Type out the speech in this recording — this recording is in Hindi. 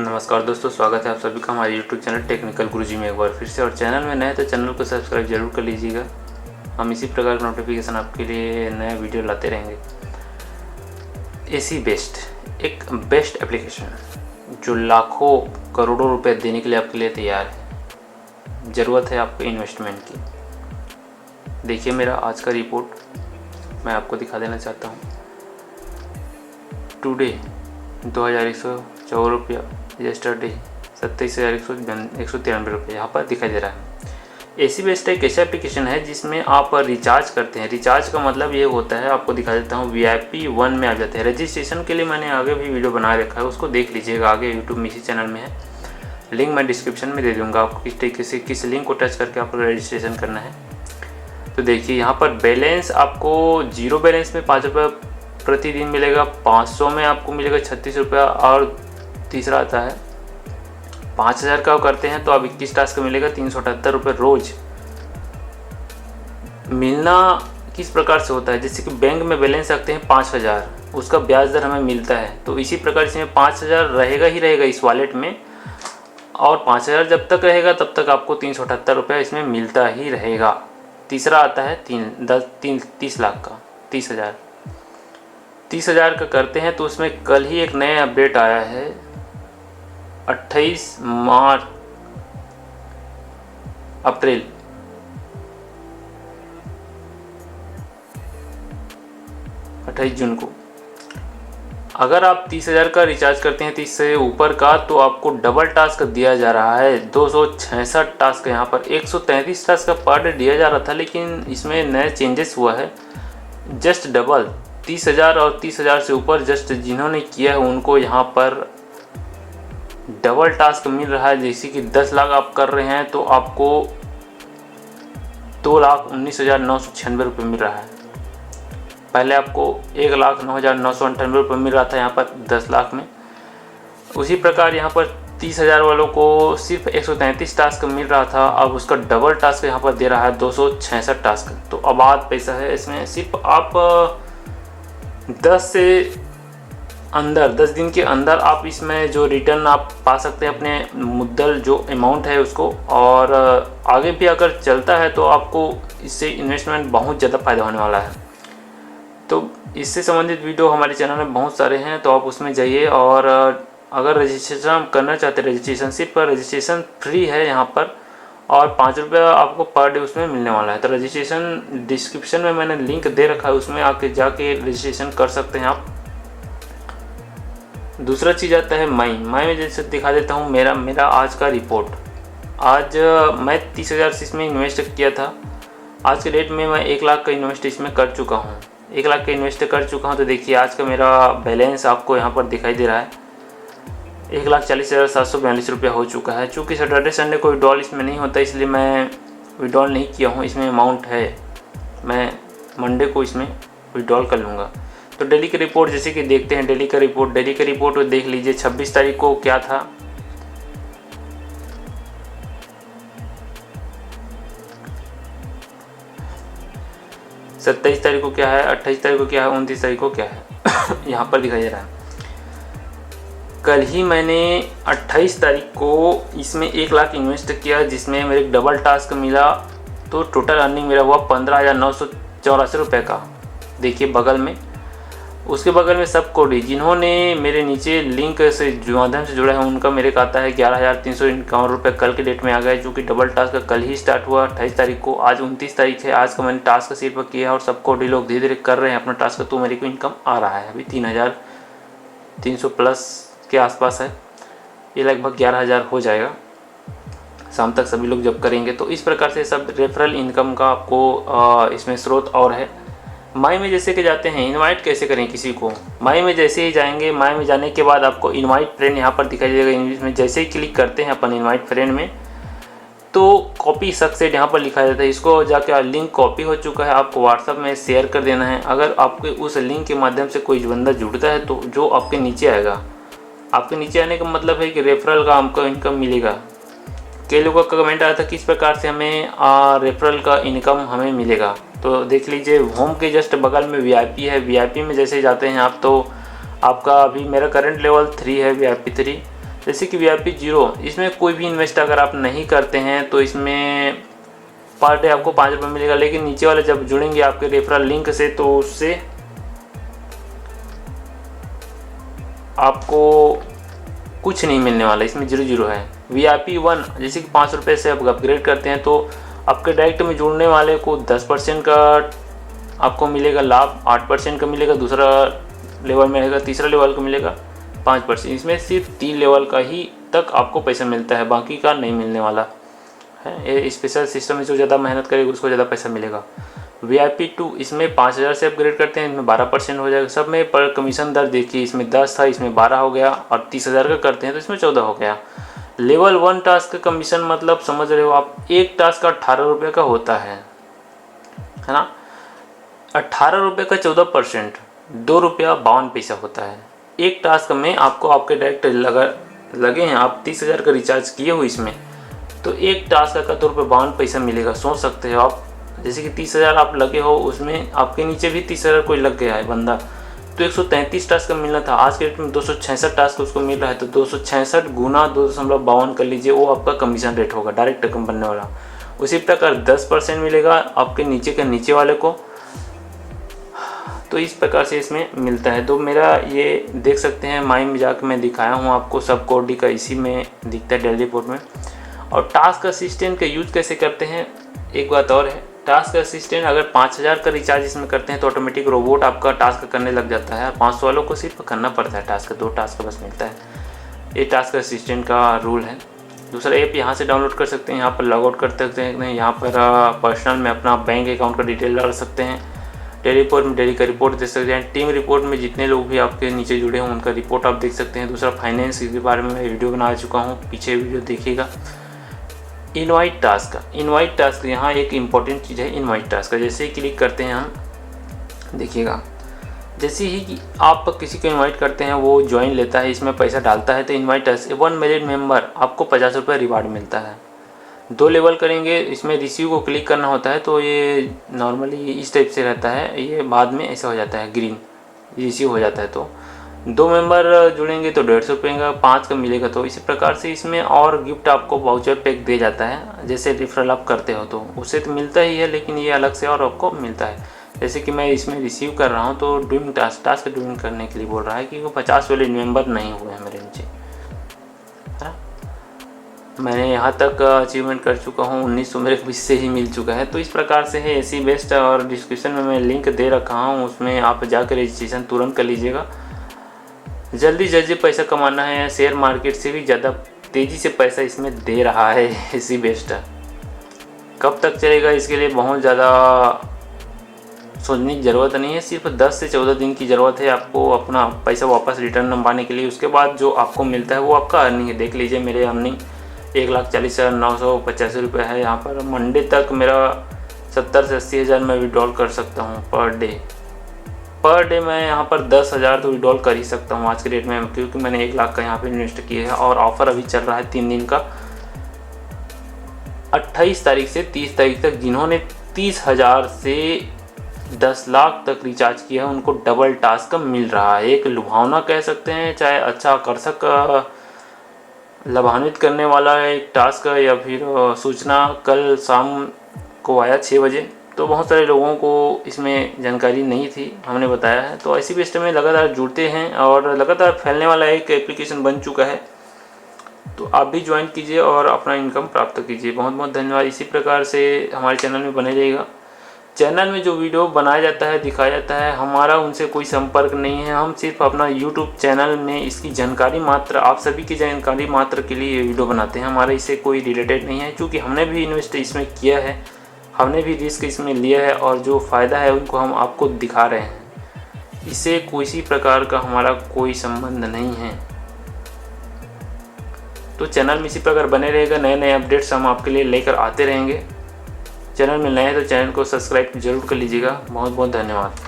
नमस्कार दोस्तों, स्वागत है आप सभी का हमारे YouTube चैनल टेक्निकल गुरुजी में एक बार फिर से। और चैनल में नए तो चैनल को सब्सक्राइब जरूर कर लीजिएगा। हम इसी प्रकार का नोटिफिकेशन आपके लिए नए वीडियो लाते रहेंगे। एसी बेस्ट एक बेस्ट एप्लीकेशन जो लाखों करोड़ों रुपए देने के लिए आपके लिए तैयार है। ज़रूरत है आपको इन्वेस्टमेंट की। देखिए मेरा आज का रिपोर्ट मैं आपको दिखा देना चाहता हूँ। टुडे 2104 रुपया, यस्टरडे 27,193 रुपये यहाँ पर दिखाई दे रहा है। एसी बेस्ट एक ऐसा एप्लीकेशन है जिसमें आप रिचार्ज करते हैं। रिचार्ज का मतलब ये होता है, आपको दिखा देता हूँ, VIP 1 में आ जाते हैं। रजिस्ट्रेशन के लिए मैंने आगे भी वीडियो बना रखा है, उसको देख लीजिएगा, आगे यूट्यूब में इसी चैनल में है। लिंक मैं डिस्क्रिप्शन में दे दूँगा, आपको किस तरीके से किस लिंक को टच करके आपको रजिस्ट्रेशन करना है। तो देखिए यहाँ पर बैलेंस आपको 0 बैलेंस में 5 रुपये प्रतिदिन मिलेगा, 500 में आपको मिलेगा 36 रुपया, और तीसरा आता है 5000 का करते हैं तो अब 21 टास्क का मिलेगा 378 रुपये रोज़। मिलना किस प्रकार से होता है, जैसे कि बैंक में बैलेंस रखते हैं 5000, उसका ब्याज दर हमें मिलता है, तो इसी प्रकार इसमें 5000 रहेगा ही रहेगा इस वॉलेट में, और 5000 जब तक रहेगा तब तक आपको 378 रुपये इसमें मिलता ही रहेगा। तीसरा आता है 30 लाख का 30,000 का करते हैं तो उसमें कल ही एक नया अपडेट आया है। 28 अप्रैल जून को अगर आप 30,000 का रिचार्ज करते हैं 30 से ऊपर का, तो आपको डबल टास्क दिया जा रहा है। 266 टास्क यहाँ पर 133 टास्क का पर डे दिया जा रहा था, लेकिन इसमें नए चेंजेस हुआ है। जस्ट डबल 30,000 और 30,000 से ऊपर जस्ट जिन्होंने किया है उनको यहाँ पर डबल टास्क मिल रहा है। जैसे कि 10 लाख आप कर रहे हैं तो आपको 2,19,996 रुपये मिल रहा है। पहले आपको 1,09,998 रुपये मिल रहा था यहाँ पर 10 लाख में। उसी प्रकार यहाँ पर 30,000 वालों को सिर्फ 133 टास्क मिल रहा था, अब उसका डबल टास्क यहाँ पर दे रहा है 266 टास्क। तो आबाद पैसा है इसमें। सिर्फ आप 10 दिन के अंदर आप इसमें जो रिटर्न आप पा सकते हैं अपने मुद्दल जो अमाउंट है उसको, और आगे भी अगर चलता है तो आपको इससे इन्वेस्टमेंट बहुत ज़्यादा फ़ायदा होने वाला है। तो इससे संबंधित वीडियो हमारे चैनल में बहुत सारे हैं, तो आप उसमें जाइए। और अगर रजिस्ट्रेशन करना चाहते हैं, रजिस्ट्रेशन सिर्फ रजिस्ट्रेशन फ्री है यहाँ पर, और 5 रुपये आपको पर डे उसमें मिलने वाला है। तो रजिस्ट्रेशन डिस्क्रिप्शन में मैंने लिंक दे रखा है, उसमें आके जाके रजिस्ट्रेशन कर सकते हैं आप। दूसरा चीज़ आता है माई में जैसे दिखा देता हूँ मेरा आज का रिपोर्ट। आज मैं 30,000 से इसमें इन्वेस्ट किया था। आज के डेट में मैं 1 लाख का इन्वेस्ट इसमें कर चुका हूँ। 1 लाख का इन्वेस्ट कर चुका हूँ। तो देखिए आज का मेरा बैलेंस आपको यहाँ पर दिखाई दे रहा है, 1,40,742 रुपया हो चुका है। चूँकि सैटरडे संडे को विड्रॉल इसमें नहीं होता, इसलिए मैं विड्रॉल नहीं किया हूँ। इसमें अमाउंट है, मैं मंडे को इसमें विड्रॉल कर लूँगा। तो डेली का रिपोर्ट जैसे कि देखते हैं, डेली का रिपोर्ट देख लीजिए। 26 तारीख को क्या था, सत्ताईस तारीख को क्या है, 28 तारीख को क्या है, 29 तारीख को क्या है यहाँ पर दिखाई दे रहा है। कल ही मैंने 28 तारीख को इसमें 1 लाख इन्वेस्ट किया, जिसमें मेरे डबल टास्क मिला। तो टोटल अर्निंग मेरा हुआ 15,984 रुपये का। देखिए बगल में, उसके बगल में सब कोड, जिन्होंने मेरे नीचे लिंक से माध्यम से जुड़ा है उनका मेरे को आता है 11,351 रुपये कल के डेट में आ गए, जो कि डबल टास्क कल ही स्टार्ट हुआ 28 तारीख को। आज 29 तारीख है। आज का मैंने टास्क सिर्फ किया और सबको लोग धीरे धीरे कर रहे हैं अपना टास्क, तो मेरे को इनकम आ रहा है। अभी 3,300 प्लस के आसपास है। ये लगभग 11,000 हो जाएगा शाम तक सभी लोग जब करेंगे। तो इस प्रकार से सब रेफरल इनकम का आपको इसमें स्रोत और है। माई में जैसे कि जाते हैं, इनवाइट कैसे करें किसी को। माई में जैसे ही जाएंगे, माई में जाने के बाद आपको इनवाइट फ्रेंड यहाँ पर दिखाई देगा इंग्लिश में। जैसे ही क्लिक करते हैं अपन इनवाइट फ्रेंड में, तो कॉपी सक्सेड यहाँ पर लिखा जाता है। इसको जाके लिंक कॉपी हो चुका है, आपको व्हाट्सअप में शेयर कर देना है। अगर आपके उस लिंक के माध्यम से कोई बंदा जुड़ता है तो जो आपके नीचे आएगा, आपके नीचे आने का मतलब है कि रेफरल का हमको इनकम मिलेगा। कई लोगों का कमेंट आया था किस प्रकार से हमें रेफरल का इनकम हमें मिलेगा। तो देख लीजिए, होम के जस्ट बगल में VIP है। VIP में जैसे जाते हैं आप, तो आपका अभी मेरा करंट लेवल 3 है, VIP 3। जैसे कि VIP 0, इसमें कोई भी इन्वेस्ट अगर आप नहीं करते हैं तो इसमें पर डे आपको 5 रुपये मिलेगा, लेकिन नीचे वाले जब जुड़ेंगे आपके रेफरल लिंक से तो उससे आपको कुछ नहीं मिलने वाला, इसमें 0 है। VIP 1 जैसे कि 5 रुपये से आप अपग्रेड करते हैं तो आपके डायरेक्ट में जुड़ने वाले को 10% का आपको मिलेगा लाभ, 8% का मिलेगा, दूसरा लेवल में रहेगा, तीसरा लेवल का मिलेगा 5%। इसमें सिर्फ 3 लेवल का ही तक आपको पैसा मिलता है, बाकी का नहीं मिलने वाला है। ये स्पेशल सिस्टम में जो ज़्यादा मेहनत करेगा उसको ज़्यादा पैसा मिलेगा। VIP 2 इसमें 5000 से अपग्रेड करते हैं, इसमें 12% हो जाएगा। सब में पर कमीशन दर देखिए, इसमें 10 था, इसमें 12 हो गया, और 30,000 का करते हैं तो इसमें 14 हो गया। लेवल 1 टास्क का कमीशन मतलब समझ रहे हो आप, एक टास्क का 18 रुपये का होता है ना। 18 रुपये का 14%, 2 रुपया 52 पैसा होता है। एक टास्क में आपको आपके डायरेक्ट लगे हैं, आप 30,000 का रिचार्ज किए हो इसमें, तो एक टास्क का 2 रुपये 52 पैसा मिलेगा। सोच सकते हो आप, जैसे कि 30,000 आप लगे हो, उसमें आपके नीचे भी 30,000 कोई लग गया है बंदा, तो 133 टास्क का मिलना था, आज के डेट में 266 टास्क उसको मिल रहा है, तो 266 गुना 2.52 कर लीजिए, वो आपका कमीशन रेट होगा डायरेक्ट रकम बनने वाला। उसी प्रकार 10% मिलेगा आपके नीचे के नीचे वाले को, तो इस प्रकार से इसमें मिलता है। तो मेरा ये देख सकते हैं माई में जाकर मैं दिखाया हूँ आपको, सब कोडी का इसी में दिखता है डेली रिपोर्ट में। और टास्क असिस्टेंट का यूज़ कैसे करते हैं, एक बात और है, टास्क असिस्टेंट अगर 5000 का रिचार्ज इसमें करते हैं तो ऑटोमेटिक रोबोट आपका टास्क करने लग जाता है। 500 वालों को सिर्फ करना पड़ता है टास्क, 2 टास्क बस मिलता है। ये टास्क असिस्टेंट का रूल है। दूसरा ऐप यहाँ से डाउनलोड कर सकते हैं, यहाँ पर लॉग आउट कर सकते हैं, यहाँ पर पर्सनल में अपना बैंक अकाउंट का डिटेल डाल सकते हैं। डेली रिपोर्ट में डेली का रिपोर्ट देख सकते हैं। टीम रिपोर्ट में जितने लोग भी आपके नीचे जुड़े हों उनका रिपोर्ट आप देख सकते हैं। दूसरा फाइनेंस के बारे में मैं वीडियो बना चुका हूँ, पीछे वीडियो देखिएगा। इनवाइट टास्क यहाँ एक इम्पॉर्टेंट चीज़ है। इनवाइट टास्क जैसे ही क्लिक करते हैं हम, देखिएगा जैसे ही कि आप किसी को इनवाइट करते हैं वो ज्वाइन लेता है, इसमें पैसा डालता है, तो इनवाइट टास्क 1 मिलियन मेंबर आपको 50 रुपये रिवार्ड मिलता है। 2 लेवल करेंगे, इसमें रिसीव को क्लिक करना होता है, तो ये नॉर्मली इस टाइप से रहता है, ये बाद में ऐसा हो जाता है ग्रीन, रिसीव हो जाता है। तो 2 मेंबर जुड़ेंगे तो 150 रुपये का, 5 का मिलेगा। तो इसी प्रकार से इसमें और गिफ्ट आपको वाउचर पैक दे जाता है, जैसे रेफरल आप करते हो तो उससे तो मिलता ही है, लेकिन ये अलग से और आपको मिलता है। जैसे कि मैं इसमें रिसीव कर रहा हूँ तो डूइंग टास्क डूइंग करने के लिए बोल रहा है कि वो 50 वाले मेंबर नहीं हुए हैं मेरे नीचे, है ना। मैंने यहाँ तक अचीवमेंट कर चुका हूँ, 1900 मेरे को इससे ही मिल चुका है। तो इस प्रकार से है एसी बेस्ट, और डिस्क्रिप्शन में मैं लिंक दे रखा हूँ, उसमें आप जाकर रजिस्ट्रेशन तुरंत कर लीजिएगा। जल्दी पैसा कमाना है, शेयर मार्केट से भी ज़्यादा तेज़ी से पैसा इसमें दे रहा है एसी बेस्ट। कब तक चलेगा इसके लिए बहुत ज़्यादा सोचने की ज़रूरत नहीं है, सिर्फ 10 से 14 दिन की ज़रूरत है आपको अपना पैसा वापस रिटर्न पाने के लिए। उसके बाद जो आपको मिलता है वो आपका अर्निंग है। देख लीजिए मेरे अर्निंग 1,40,985 रुपये है। यहाँ पर मंडे तक मेरा 70 से 80 हज़ार मैं विड्रॉल कर सकता हूँ पर डे मैं यहाँ पर 10,000 तो विड्रॉल कर ही सकता हूँ आज के डेट में, क्योंकि मैंने 1 लाख का यहाँ पे इन्वेस्ट किया है। और ऑफ़र अभी चल रहा है 3 दिन का, 28 तारीख से 30 तारीख तक जिन्होंने 30,000 से 10 लाख तक रिचार्ज किया है उनको डबल टास्क मिल रहा है। एक लुभावना कह सकते हैं, चाहे अच्छा आकर्षक लाभान्वित करने वाला एक टास्क, या फिर सूचना कल शाम को आया 6 बजे, तो बहुत सारे लोगों को इसमें जानकारी नहीं थी, हमने बताया है। तो ऐसी बेस्ट में लगातार जुड़ते हैं और लगातार फैलने वाला एक एप्लीकेशन बन चुका है, तो आप भी ज्वाइन कीजिए और अपना इनकम प्राप्त कीजिए। बहुत बहुत धन्यवाद। इसी प्रकार से हमारे चैनल में बने रहिएगा। चैनल में जो वीडियो बनाया जाता है, दिखाया जाता है, हमारा उनसे कोई संपर्क नहीं है। हम सिर्फ अपना यूट्यूब चैनल में इसकी जानकारी मात्र, आप सभी की जानकारी मात्र के लिए वीडियो बनाते हैं। हमारा इससे कोई रिलेटेड नहीं है, क्योंकि हमने भी इन्वेस्ट इसमें किया है, हमने भी रिस्क इसमें लिया है, और जो फ़ायदा है उनको हम आपको दिखा रहे हैं। इससे किसी प्रकार का हमारा कोई संबंध नहीं है। तो चैनल में इसी प्रकार बने रहेगा, नए नए अपडेट्स हम आपके लिए लेकर आते रहेंगे। चैनल में नए हैं तो चैनल को सब्सक्राइब जरूर कर लीजिएगा। बहुत बहुत धन्यवाद।